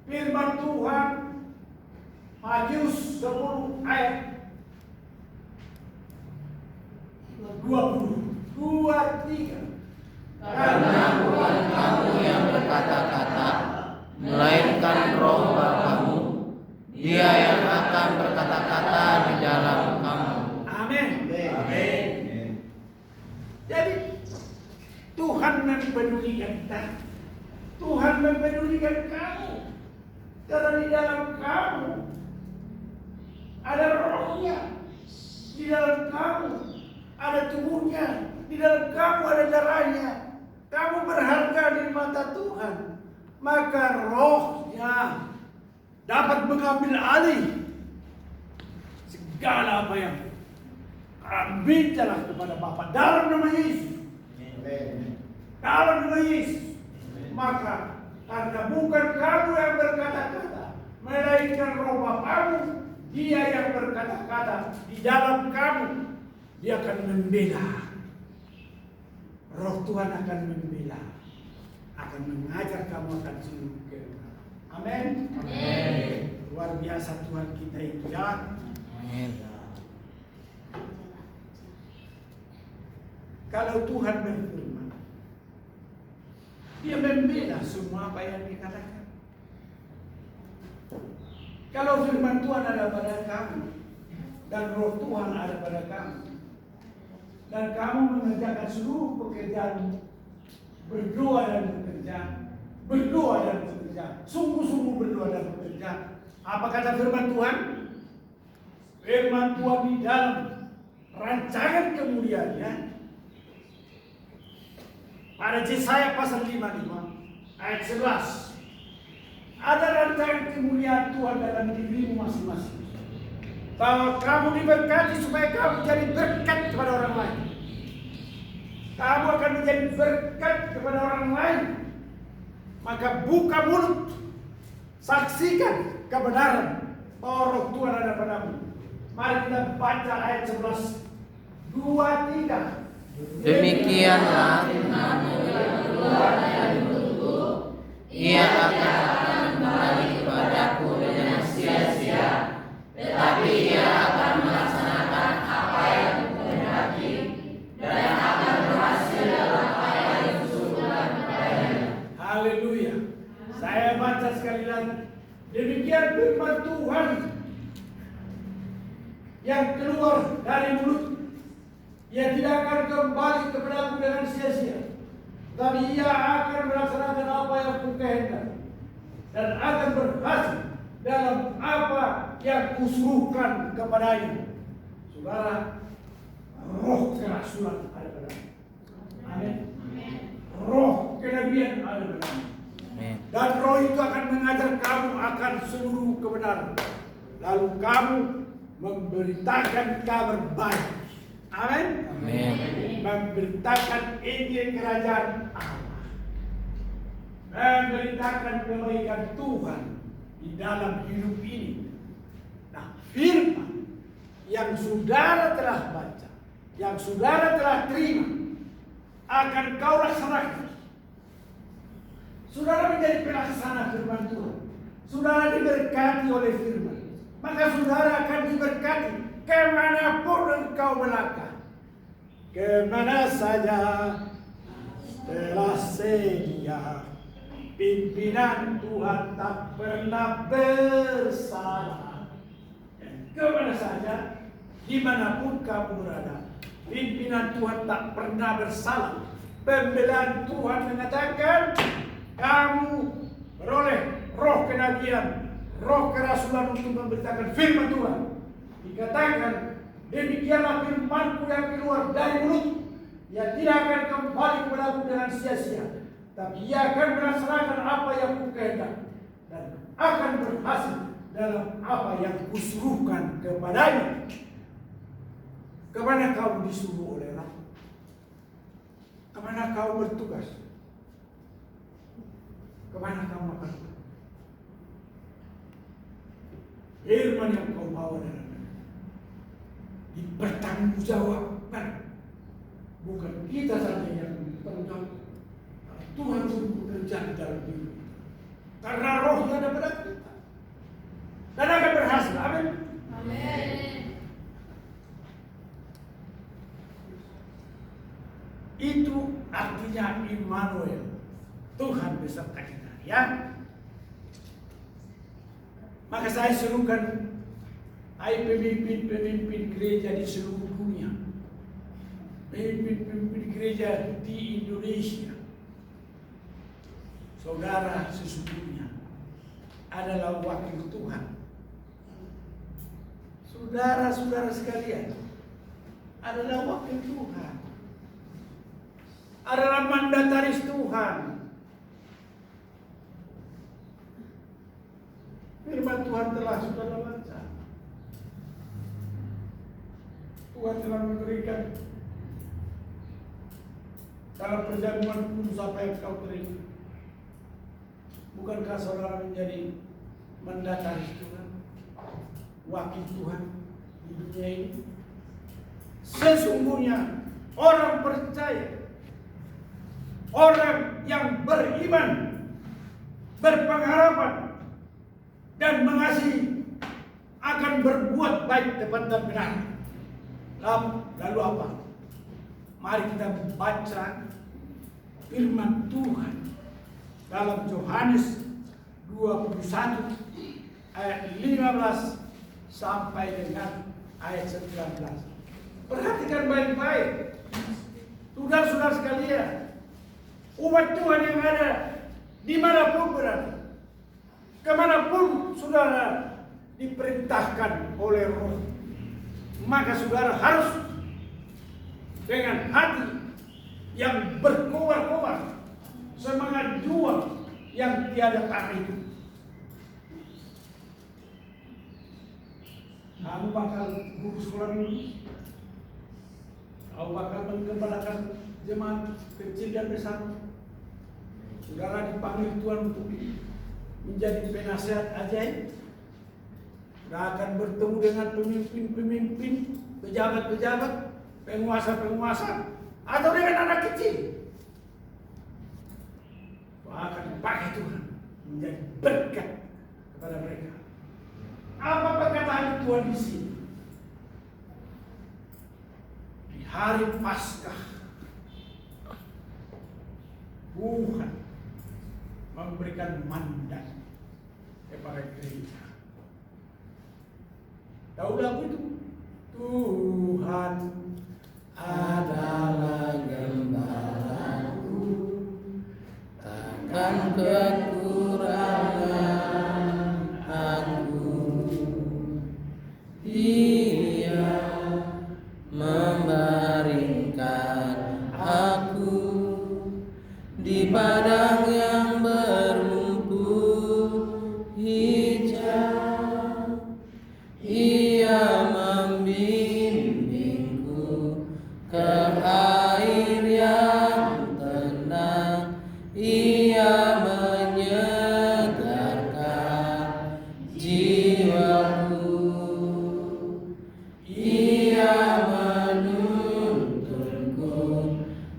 firman Tuhan Matius 10 ayat 23. Karena bukan kamu yang berkata-kata, melainkan Roh Bapamu, Dia yang akan berkata-kata di dalam kamu. Amin. Jadi Tuhan mempedulikan kita. Tuhan mempedulikan kamu. Karena di dalam kamu ada rohnya. Di dalam kamu ada tubuhnya. Di dalam kamu ada darahnya. Kamu berharga di mata Tuhan. Maka rohnya dapat mengambil alih segala apa yang mintalah kepada Bapa dalam nama Yesus. Dalam nama Yesus. Maka karena bukan kamu yang berkata-kata, melainkan Roh Bapamu, Dia yang berkata-kata di dalam kamu. Dia akan membela. Roh Tuhan akan membela, akan mengajar kamu akan seluruh kebenaran. Amin. Luar biasa Tuhan kita itu ya. Amin. Kalau Tuhan berfirman, Dia membela semua apa yang dikatakan. Kalau firman Tuhan ada pada kamu dan Roh Tuhan ada pada kamu, dan kamu mengerjakan seluruh pekerjaan, berdoa dan bekerja, sungguh-sungguh berdoa dan bekerja. Apa kata firman Tuhan? Firman Tuhan di dalam rancangan kemuliaannya pada Yesaya pasal 55 ayat 11. Ada rancangan kemuliaan Tuhan dalam dirimu masing-masing. Bahwa kamu diberkati supaya kamu jadi berkat kepada orang lain. Kamu akan menjadi berkat kepada orang lain. Maka buka mulut. Saksikan kebenaran bahwa Roh Tuhan ada padamu. Mari kita baca ayat 11. 2, 3. Demikianlah firman-Mu yang keluar dari mulutku, ia akan kembali kepadaku dengan sia-sia, tetapi ia akan melaksanakan apa yang kukehendaki dan akan berhasil dalam apa yang kusuruhkan kepadanya. Haleluya. Saya baca sekali lagi. Demikian firman Tuhan yang keluar dari mulut. Ia tidak akan kembali kepadaku dengan sia-sia, tapi ia akan melaksanakan apa yang kukehendaki dan akan berhasil dalam apa yang kusuruhkan kepadanya. Saudara, roh kerasulan ada padamu. Amin. Roh kenabian ada padamu. Dan roh itu akan mengajar kamu akan seluruh kebenaran. Lalu kamu memberitakan kabar baik. Amin. Memberitakan Injil kerajaan Allah. Memberitakan kebaikan Tuhan di dalam hidup ini. Nah, firman yang saudara telah baca, yang saudara telah terima, akan kau laksanakan. Saudara menjadi pelaksana firman Tuhan. Saudara diberkati oleh firman. Maka saudara akan diberkati kemanapun engkau melangkah. Kemana saja telah sedia pimpinan Tuhan tak pernah bersalah. Dan kemana saja, dimanapun kamu berada, pimpinan Tuhan tak pernah bersalah. Pembelaan Tuhan mengatakan kamu beroleh roh kenabian, roh kerasulan untuk memberitakan firman Tuhan. Dikatakan, demikianlah firman-Ku yang keluar dari mulut. Ia tidak akan kembali kepadaku dengan sia-sia, tapi ia akan melaksanakan apa yang kukehendaki dan akan berhasil dalam apa yang kusuruhkan kepadanya. Kemana kau disuruh oleh Roh? Kemana kau bertugas? Kemana kamu akan? Firman yang kau bawa dalam dipertanggungjawabkan. Bukan kita saja yang bertanggung jawab, Tuhan sudah bekerja di dalam diri kita. Karena roh rohnya ada pada kita. Dan akan berhasil. Amin. Itu artinya Immanuel, Tuhan beserta kita, ya. Maka saya serukan, hai pemimpin-pemimpin gereja di seluruh dunia, pemimpin-pemimpin gereja di Indonesia, saudara sesungguhnya adalah wakil Tuhan. Saudara-saudara sekalian adalah wakil Tuhan, adalah mandataris Tuhan. Firman Tuhan telah saudara baca. Tuhan telah memberikan dalam perjamuan kudus apa yang kau terima. Bukankah saudara menjadi mandataris Tuhan, wakil Tuhan di dunia ini? Sesungguhnya orang percaya, orang yang beriman, berpengharapan, dan mengasihi akan berbuat baik, tepat dan benar. Lalu apa? Mari kita membaca firman Tuhan dalam Yohanes 21 ayat 15 sampai dengan ayat 19. Perhatikan baik-baik, saudara-saudara sekalian, umat Tuhan yang ada dimanapun berada, kemanapun saudara diperintahkan oleh Roh, maka saudara harus dengan hati yang berkobar-kobar, semangat juang yang tiada tara itu. Kamu bakal guru sekolah minggu, kamu bakal menggembalakan jemaat kecil dan besar. Saudara dipanggil Tuhan untuk menjadi penasehat ajaib. Saudara akan bertemu dengan pemimpin-pemimpin, pejabat-pejabat, penguasa-penguasa, atau dengan anak kecil. Akan dipakai Tuhan menjadi berkat kepada mereka. Apa perkataan Tuhan di sini? Di hari Paskah, Tuhan memberikan mandat kepada gereja. Tahu lagu itu? Tuhan adalah gembalaku, takkan kekurangan aku. Dia membaringkan aku di padang yang berumput hijau. Ia membimbingku ke air yang tenang. Ia menyegarkan jiwaku. Ia menuntunku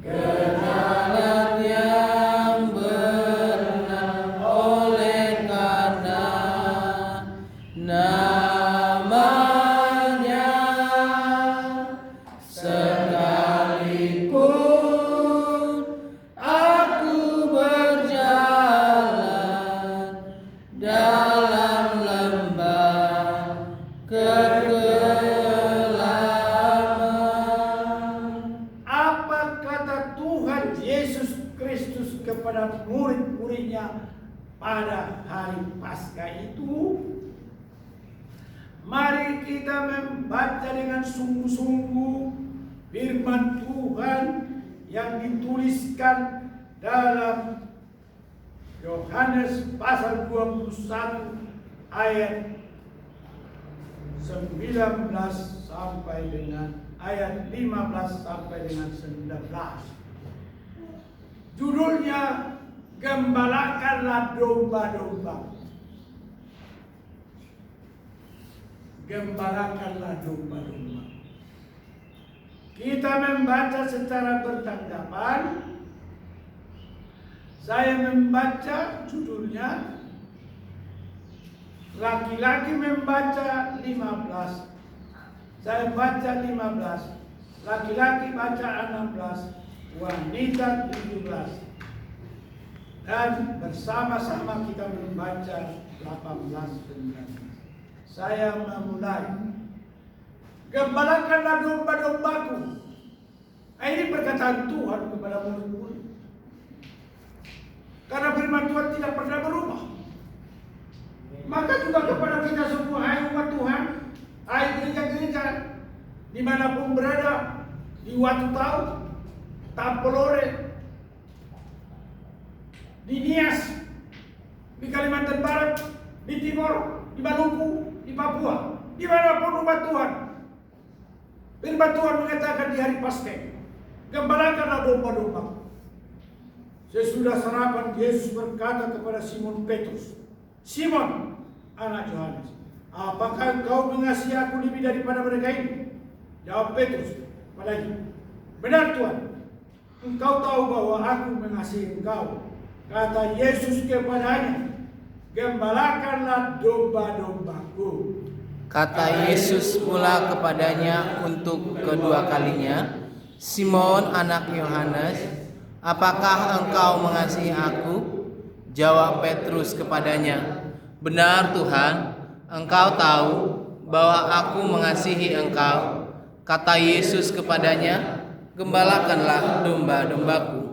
ke jalan yang benar, oleh karena namanya. Sekalipun aku berjalan dalam lembah kegelapan. Apa kata Tuhan Yesus Kristus kepada murid-muridnya pada hari Paskah itu? Mari kita membaca dengan sungguh-sungguh firman Tuhan yang dituliskan dalam Yohanes pasal 21 ayat 19 sampai dengan ayat 15 sampai dengan 19. Judulnya, Gembalakanlah domba-domba. Gembalakanlah domba-domba. Kita membaca secara bertanggapan. Saya membaca judulnya, Laki-laki membaca 15. Saya baca 15. Laki-laki baca 16. Wanita 17. Dan bersama-sama kita membaca 18-19. Saya memulai. Gembalakanlah domba-dombaku. Ini perkataan Tuhan kepada murid-murid. Karena firman Tuhan tidak pernah berubah. Maka juga kepada kita semua, hai umat Tuhan, hai gereja-gereja, dimanapun berada, di Watu Tau, Tampolore, di Nias, di Kalimantan Barat, di Timor, di Maluku, di Papua, dimanapun umat Tuhan. Firman Tuhan mengatakan di hari Paskah, gembalakanlah domba-domba. Sesudah sarapan, Yesus berkata kepada Simon Petrus, Simon, anak Yohanes, apakah engkau mengasihi aku lebih daripada mereka ini? Jawab Petrus padanya, benar Tuhan, engkau tahu bahwa aku mengasihi engkau. Kata Yesus kepadanya, gembalakanlah domba-dombaku. Kata Yesus pula kepadanya untuk kedua kalinya, Simon anak Yohanes, apakah engkau mengasihi aku? Jawab Petrus kepadanya, benar Tuhan, engkau tahu bahwa aku mengasihi engkau. Kata Yesus kepadanya, gembalakanlah domba-dombaku.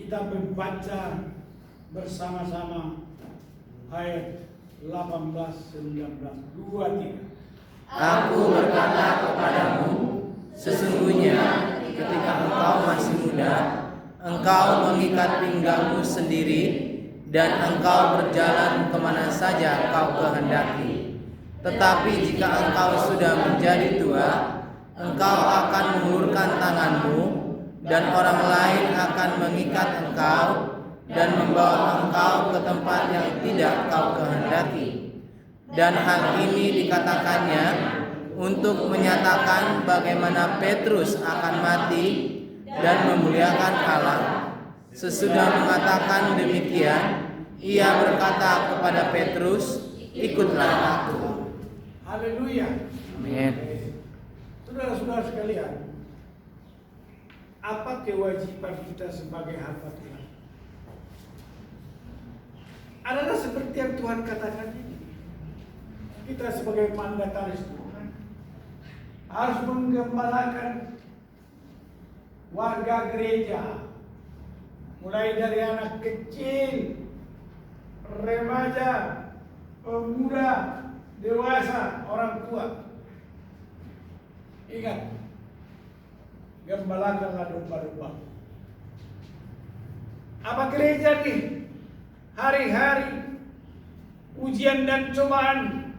Kita membaca bersama-sama ayat 18, 19, 2, 3. Aku berkata kepadamu, sesungguhnya ketika engkau masih muda, engkau mengikat pinggangmu sendiri, dan engkau berjalan kemana saja kau kehendaki. Tetapi jika engkau sudah menjadi tua, engkau akan mengulurkan tanganmu, dan orang lain akan mengikat engkau dan membawa engkau ke tempat yang tidak kau kehendaki. Dan hal ini dikatakannya untuk menyatakan bagaimana Petrus akan mati dan memuliakan Allah. Sesudah mengatakan demikian, ia berkata kepada Petrus, ikutlah aku. Haleluya. Amin. Saudara-saudara sekalian, apa kewajiban kita sebagai hamba Tuhan? Adalah seperti yang Tuhan katakan ini. Kita sebagai mandataris Tuhan harus menggembalakan warga gereja, mulai dari anak kecil, remaja, pemuda, dewasa, orang tua. Ingat, gembalakanlah domba-domba. Apa gereja nih? Hari-hari ujian dan cobaan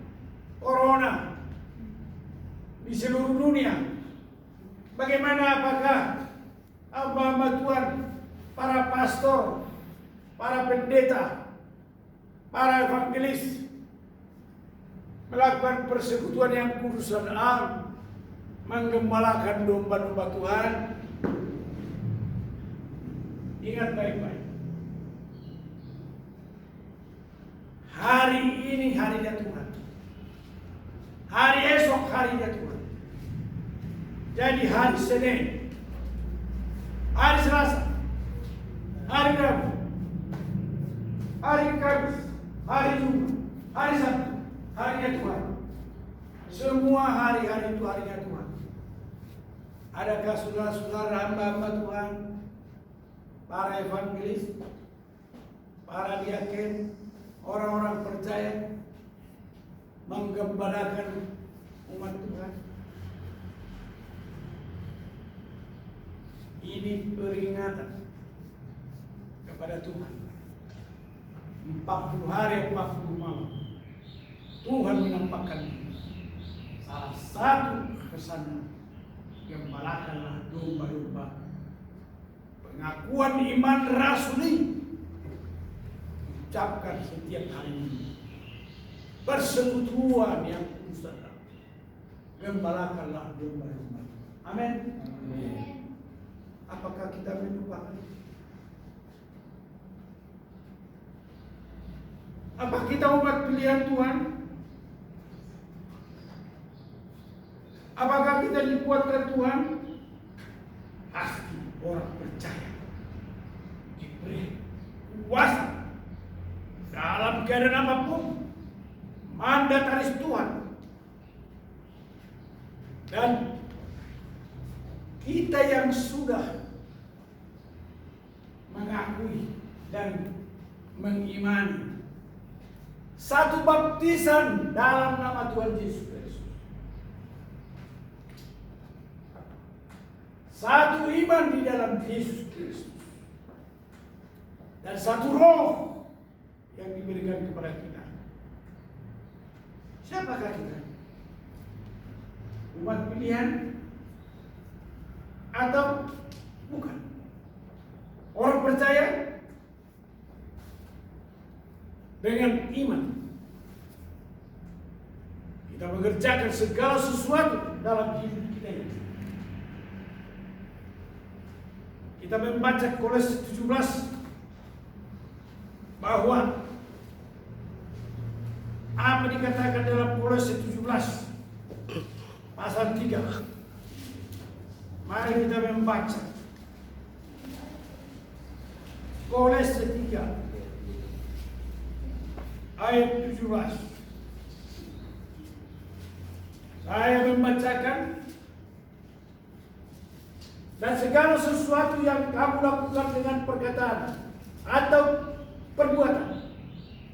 corona di seluruh dunia. Bagaimana apakah hamba-hamba Tuhan, para pastor, para pendeta, para evangelis melakukan persekutuan yang kudus dan am, menggembalakan domba-domba Tuhan? Ingat baik-baik. Hari ini harinya Tuhan. Hari esok harinya Tuhan. Jadi hari Senin, hari Selasa, hari Rabu, hari Kamis, hari Jumat, hari Sabtu, harinya Tuhan. Semua hari-hari itu harinya Tuhan. Adakah saudara-saudara hamba-hamba Tuhan, para evangelis, para diaken, orang-orang percaya menggembalakan umat Tuhan? Ini peringatan kepada Tuhan. 40 hari 40 malam Tuhan menampakkan salah satu pesan, gembalakanlah domba-domba. Pengakuan iman rasuli ucapkan setiap hari ini. Persekutuan yang kudus, gembalakanlah domba-domba. Amin. Apakah kita melupakan? Apa kita umat pilihan Tuhan? Apakah kita dikuatkan Tuhan? Pasti orang percaya diberi kuasa dalam keadaan apapun, mandataris Tuhan. Dan kita yang sudah mengakui dan mengimani satu baptisan dalam nama Tuhan Yesus Kristus, satu iman di dalam Yesus Kristus, dan satu roh yang diberikan kepada kita. Siapakah kita? Umat pilihan atau bukan? Orang percaya dengan iman kita mengerjakan segala sesuatu dalam hidup kita ini. Kita membaca Kolose 17 bahwa apa dikatakan dalam Kolose 17 pasal 3. Mari kita membaca Kolose 3 ayat 17. Saya membacakan. Dan segala sesuatu yang kamu lakukan dengan perkataan atau perbuatan,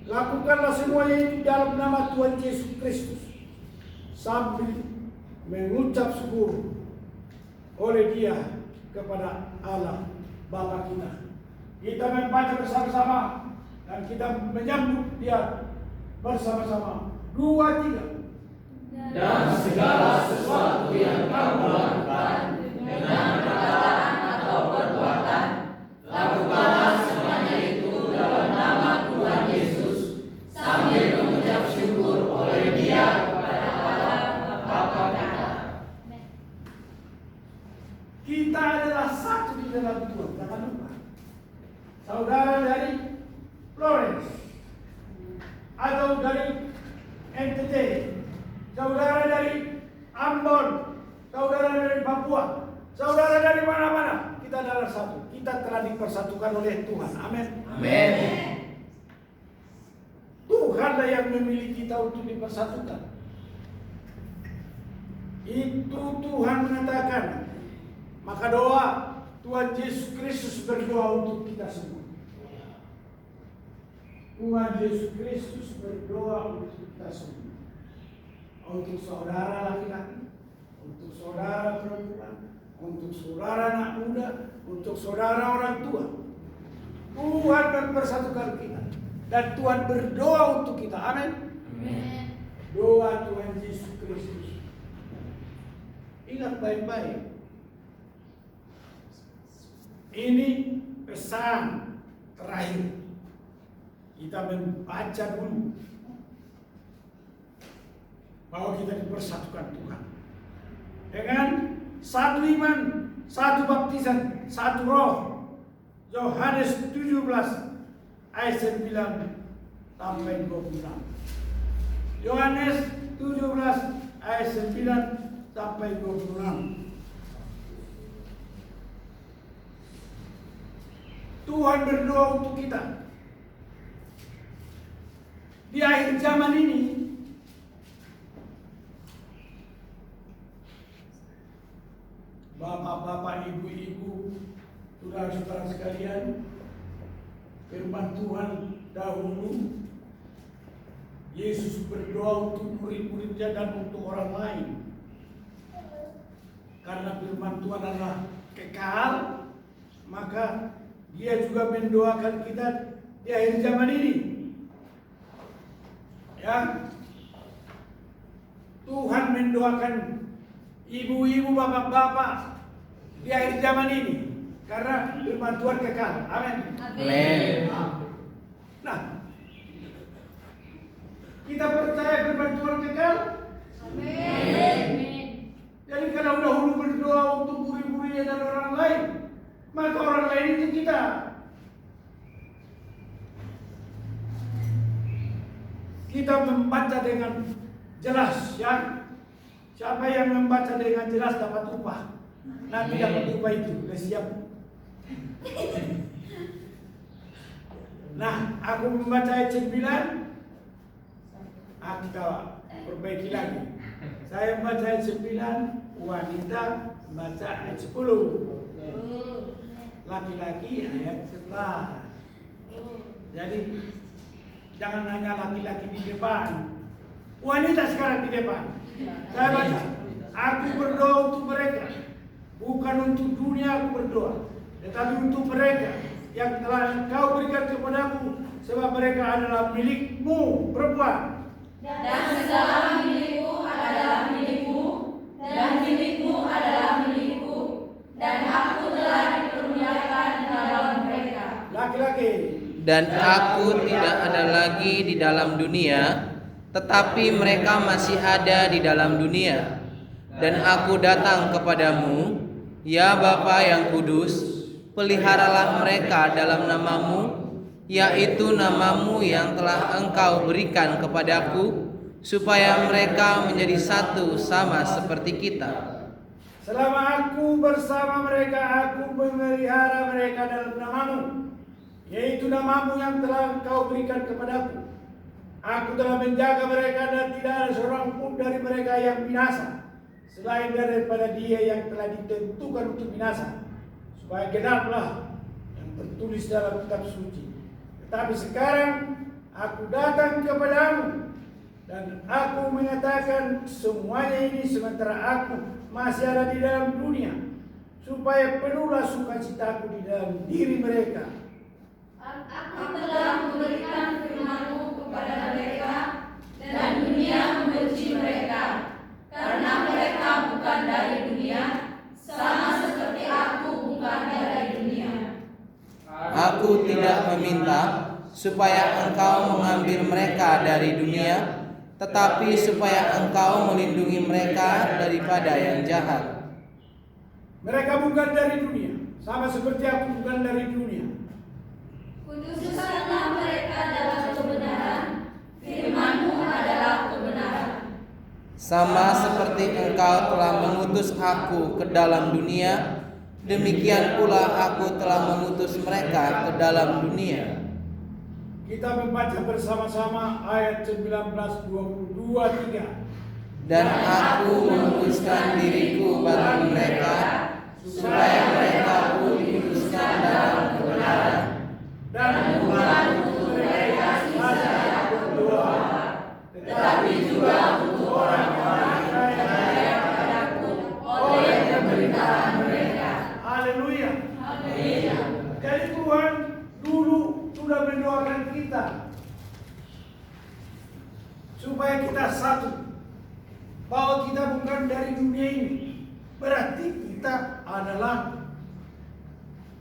lakukanlah semuanya itu dalam nama Tuhan Yesus Kristus, sambil mengucap syukur oleh Dia kepada Allah Bapa kita. Kita membaca bersama-sama dan kita menyambut Dia bersama-sama. 2, 3. Dan segala sesuatu yang kamu lakukan dengan perkataan atau perbuatan, lakukanlah semuanya itu dalam nama Tuhan Yesus, sambil mengucap syukur oleh Dia kepada Allah Bapa kita. Kita adalah satu di dalam Tuhan, jangan lupa. Saudara dari Florence atau dari NTT, saudara dari Ambon, saudara dari Papua, saudara dari mana-mana, kita adalah satu. Kita telah dipersatukan oleh Tuhan. Amin. Amin. Tuhanlah yang memilih kita untuk dipersatukan. Itu Tuhan mengatakan. Maka doa Tuhan Yesus Kristus berdoa untuk kita semua. Tuhan Yesus Kristus berdoa untuk kita semua. Untuk saudara laki-laki, untuk saudara perempuan, untuk saudara anak muda, untuk saudara orang tua. Tuhan mempersatukan kita. Dan Tuhan berdoa untuk kita. Amin. Doa Tuhan Yesus Kristus. Ingat baik-baik. Ini pesan terakhir. Kita membaca dulu bahwa kita dipersatukan Tuhan dengan satu iman, satu baptisan, satu roh. Yohanes 17 ayat 9 sampai 26. Yohanes 17 ayat 9 sampai 26. Tuhan berdoa untuk kita. Di akhir zaman ini, bapak-bapak, ibu-ibu, saudara-saudara sekalian, firman Tuhan dahulu, Yesus berdoa untuk murid-muridnya dan untuk orang lain. Karena firman Tuhan adalah kekal, maka Dia juga mendoakan kita di akhir zaman ini. Ya, Tuhan mendoakan ibu-ibu, bapak-bapak di akhir zaman ini karena firman Tuhan kekal. Amin. Amin. Nah, kita percaya firman Tuhan kekal. Amin. Jadi kalau dahulu berdoa untuk buri-buri dan orang lain, maka orang lain itu kita. Kita membaca dengan jelas, ya. Siapa yang membaca dengan jelas dapat upah. Nanti dapat upah itu, siap. Nah, aku membaca ayat 9. Kita perbaiki lagi. Saya membaca ayat 9, wanita membaca ayat 10. Laki-laki ayat 11. Jadi jangan hanya laki-laki di depan, wanita sekarang di depan. Saya baca, aku berdoa untuk mereka, bukan untuk dunia aku berdoa, tetapi untuk mereka yang telah Engkau berikan kepadaku, sebab mereka adalah milikmu, perempuan. Dan segala milikku adalah milikmu, dan milikmu adalah milikku, dan aku telah dipermuliakan dalam mereka. Laki-laki. Dan aku tidak ada lagi di dalam dunia, tetapi mereka masih ada di dalam dunia. Dan aku datang kepadamu, ya Bapa yang kudus, peliharalah mereka dalam namamu, yaitu namamu yang telah Engkau berikan kepadaku, supaya mereka menjadi satu sama seperti kita. Selama aku bersama mereka, aku memelihara mereka dalam namamu, yaitu namamu yang telah Engkau berikan kepadaku. Aku telah menjaga mereka dan tidak ada seorang pun dari mereka yang binasa, selain daripada dia yang telah ditentukan untuk binasa, supaya genaplah yang tertulis dalam kitab suci. Tetapi sekarang aku datang kepadamu, dan aku mengatakan semuanya ini sementara aku masih ada di dalam dunia, supaya penuhlah sukacitaku di dalam diri mereka. Aku telah memberikan firman-Mu kepada mereka, dan dunia membenci mereka, karena mereka bukan dari dunia, sama seperti aku bukan dari dunia. Aku tidak meminta supaya Engkau mengambil mereka dari dunia, tetapi supaya Engkau melindungi mereka daripada yang jahat. Mereka bukan dari dunia, sama seperti aku bukan dari dunia. Kuduskanlah mereka dalam kebenaran, firman-Mu adalah kebenaran. Sama seperti Engkau telah mengutus aku ke dalam dunia, demikian pula aku telah mengutus mereka ke dalam dunia. Kita membaca bersama-sama ayat 19:22-3. Dan aku menguduskan diriku bagi mereka, supaya mereka pun dikuduskan dalam kebenaran. Dan bukan untuk mereka saja yang berdoa, tetapi juga untuk orang-orang yang percaya kepadaku oleh pemberitaan mereka. Haleluya. Jadi Tuhan dulu sudah mendoakan kita supaya kita satu, bahwa kita bukan dari dunia ini, berarti kita adalah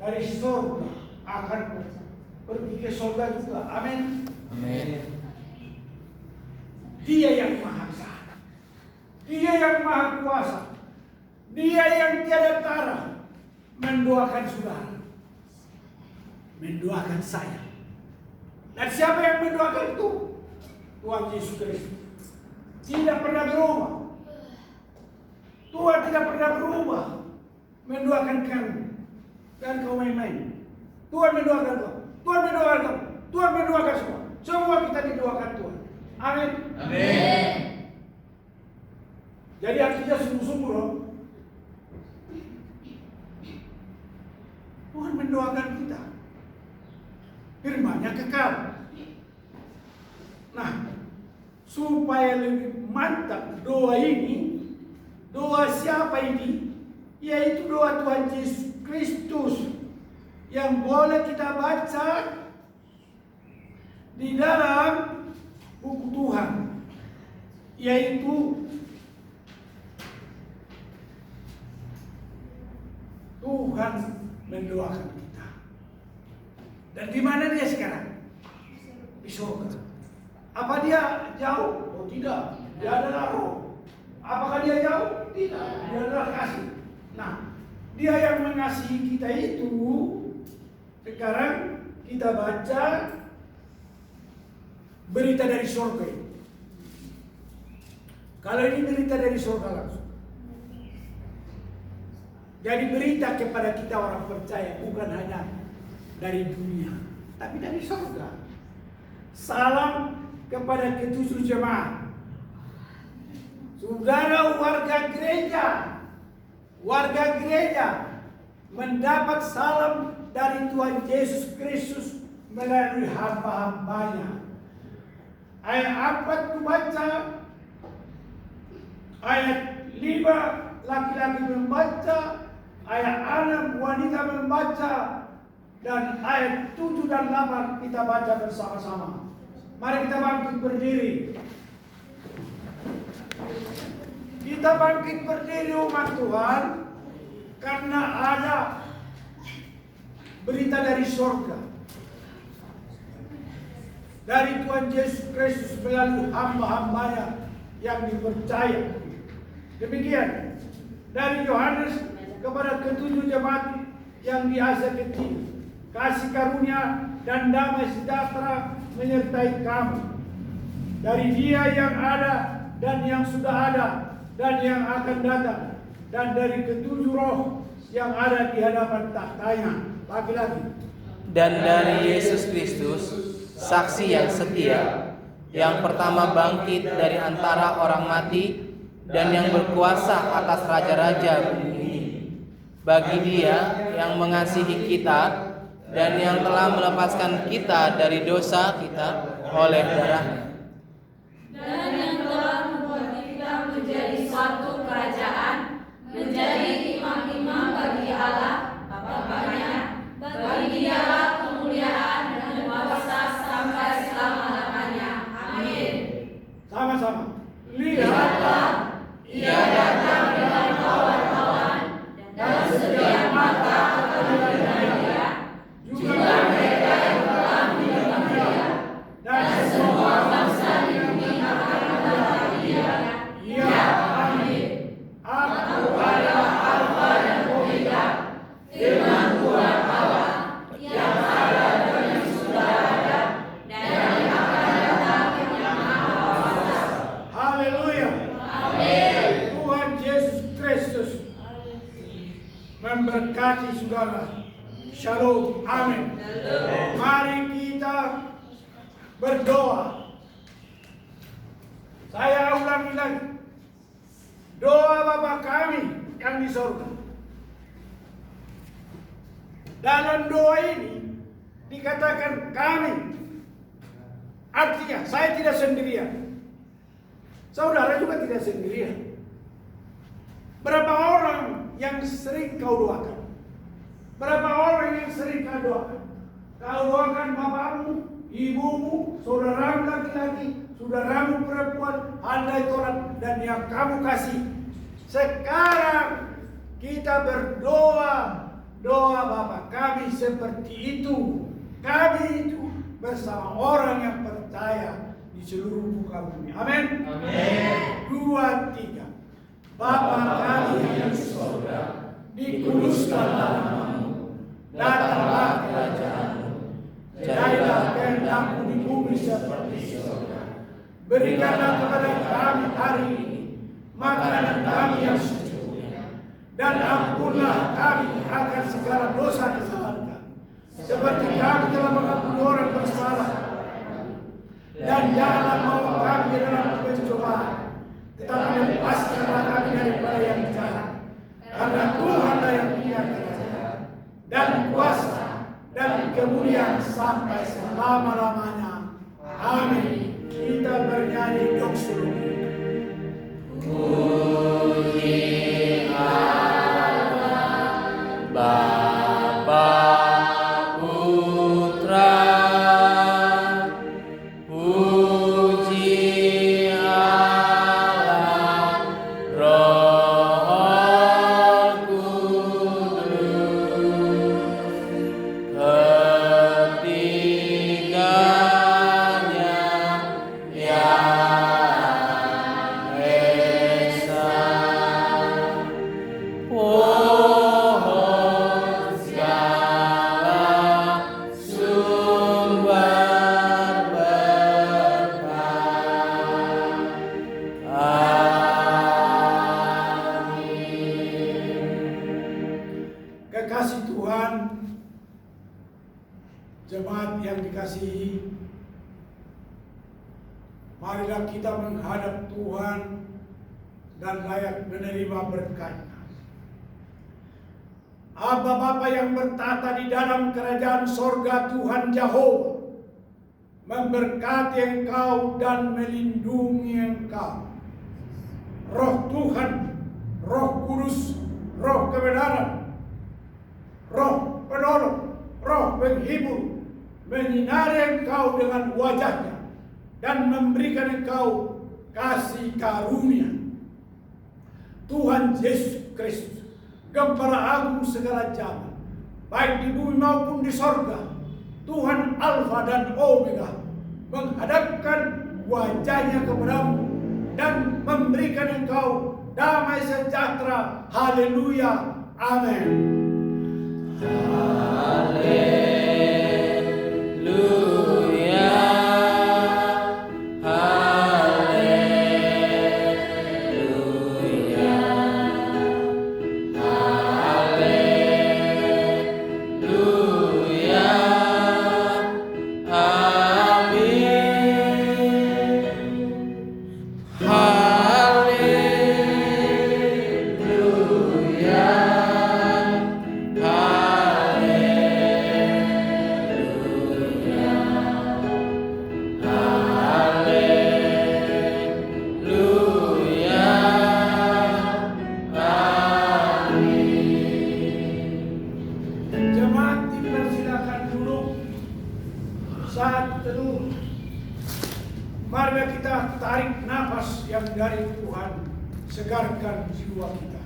dari surga, akan pergi ke surga juga. Amin. Amin. Dia yang maha esa, Dia yang maha kuasa, Dia yang tiada tara mendoakan saudara, mendoakan saya. Dan siapa yang mendoakan itu? Tuhan Yesus Kristus. Tidak pernah berubah. Tuhan tidak pernah berubah mendoakan kamu dan kau main-main. Tuhan mendoakan kau. Tuhan mendoakan kau. Tuhan mendoakan semua. Semua kita didoakan Tuhan. Amin. Amin. Jadi artinya sungguh-sungguh loh. Tuhan mendoakan kita. Firman-Nya kekal. Nah, supaya lebih mantap doa ini, doa siapa ini? Yaitu doa Tuhan Yesus Kristus yang boleh kita baca di dalam buku Tuhan, yaitu Tuhan mendoakan kita. Dan di mana dia sekarang? Di surga. Apa dia jauh? Oh tidak, dia adalah roh. Apakah dia jauh? Tidak, dia adalah kasih. Nah, dia yang mengasihi kita itu, sekarang kita baca berita dari surga. Kalau ini berita dari surga langsung. Jadi berita kepada kita orang percaya, bukan hanya dari dunia, tapi dari surga. Salam kepada ketujuh jemaat. Saudara warga gereja mendapat salam dari Tuhan Yesus Kristus melalui hamba-hambanya. Ayat 4 baca, ayat 5 laki-laki membaca, ayat 6 wanita membaca, dan ayat 7 dan 8 kita baca bersama-sama. Mari kita bangkit berdiri. Kita bangkit berdiri umat Tuhan, karena ada berita dari surga, dari Tuhan Yesus Kristus melalui hamba-hambanya yang dipercaya. Demikian dari Yohanes kepada ketujuh jemaat yang di Asia Kecil. Kasih karunia dan damai sejahtera menyertai kamu dari Dia yang ada dan yang sudah ada dan yang akan datang, dan dari ketujuh roh yang ada di hadapan tahtanya. Lagi-lagi. Dan dari Yesus Kristus, saksi yang setia, yang pertama bangkit dari antara orang mati dan yang berkuasa atas raja-raja bumi ini. Bagi Dia yang mengasihi kita dan yang telah melepaskan kita dari dosa kita oleh darahnya. Dan yang telah membuat kita menjadi suatu kerajaan, menjadi imam-imam bagi Allah Bapaknya. Bagi Dialah kemuliaan dan kuasa sampai selama-lamanya. Amin. Sama-sama. Lihatlah, Ia datang dengan awan-awan, dan setiap mata akan melihat Dia, juga mereka yang telah menyembah Dia, dan semua bangsa di bumi akan mendatangi Dia. Ya, amin. Aku adalah Alfa dan Omega, firman Tuhan Allah, yang ada dan yang sudah ada, dan yang akan datang yang Maha Kuasa. haleluya. Amin. Tuhan Yesus Kristus memberkati saudara. Shalom. Amin. Mari kita berdoa. Saya ulangi lagi. Doa Bapa kami yang di surga. Dalam doa ini dikatakan kami. Artinya saya tidak sendirian. Saudara juga tidak sendirian. Berapa orang yang sering kau doakan? Berapa orang yang sering kau doakan? Kau doakan bapakmu, ibumu, saudaramu laki-laki, saudaramu perempuan, andai tolak, dan yang kamu kasih. Sekarang kita berdoa. Doa Bapa kami seperti itu. Kami itu bersama orang yang percaya di seluruh muka bumi. Amin. Amin. 2, 3. Bapa kami yang di surga, dikuduskanlah namamu, datanglah kerajaanmu, jadilah kehendakmu di bumi seperti di surga. Berikanlah kepada kami hari ini makanan kami yang secukupnya, dan ampunlah kami akan segala dosa kesalahan kami, seperti kami telah mengampuni orang bersalah. Dan janganlah mau kami dalam pencobaan, tetapi lepaskanlah kami daripada yang jahat. Karena Tuhanlah yang punya kerajaan dan kuasa dan kemuliaan sampai selama-lamanya. Amin. Kita bernyanyi doksur. Puji Allah, Bapa, Putra, puji Jemaat yang dikasihi, marilah kita menghadap Tuhan dan layak menerima berkat-Nya. Aba Bapa yang bertata di dalam kerajaan sorga, Tuhan Yahova memberkati engkau dan melindungi engkau. Roh Tuhan, Roh Kudus, Roh kebenaran, Roh penolong, Roh penghibur menyinari engkau dengan wajahnya dan memberikan engkau kasih karunia. Tuhan Yesus Kristus, Gembala Agung segala zaman, baik di bumi maupun di sorga, Tuhan Alfa dan Omega, menghadapkan wajahnya kepadamu dan memberikan engkau damai sejahtera. Haleluya. Amin. Saat teduh, marilah kita tarik nafas yang dari Tuhan, segarkan jiwa kita.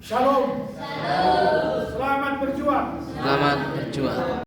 Shalom. Selamat berjuang. Selamat berjuang.